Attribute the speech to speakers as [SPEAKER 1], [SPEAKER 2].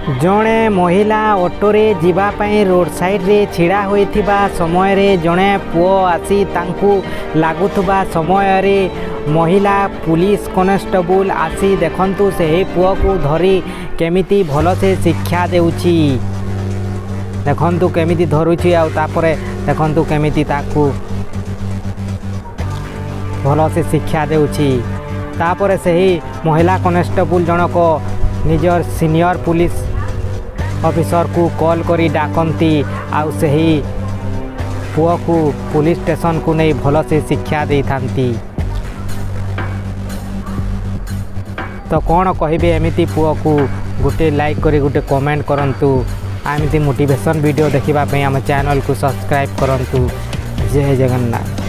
[SPEAKER 1] जड़े महिला ऑटोरे जीवाई road side रे छिड़ा होइथिबा समय रे जड़े पुओ आसी तांकु लागुथबा समय रे महिला पुलिस कनेस्टेबल आसी देखंतु से पुओ को धरी केमिति भल से शिक्षा देउछि। देखंतु केमिति धरुछि आ तापरे देखंतु केमिति ताकु भल से शिक्षा देउछि। तापरे सही महिला कनेस्टेबल जनक निजर सीनियर पुलिस ऑफिसर को कॉल करी डाकती आउ सही पुओ को पुलिस स्टेशन को नहीं भल से शिक्षा दे थांती। तो कौन कहिबे एमिति पुओ को गोटे लाइक करी गोटे कमेंट करंतु। एमिति मोटिवेशन वीडियो देखिबा पे हम चैनल को सब्सक्राइब करंतु। जय जगन्नाथ।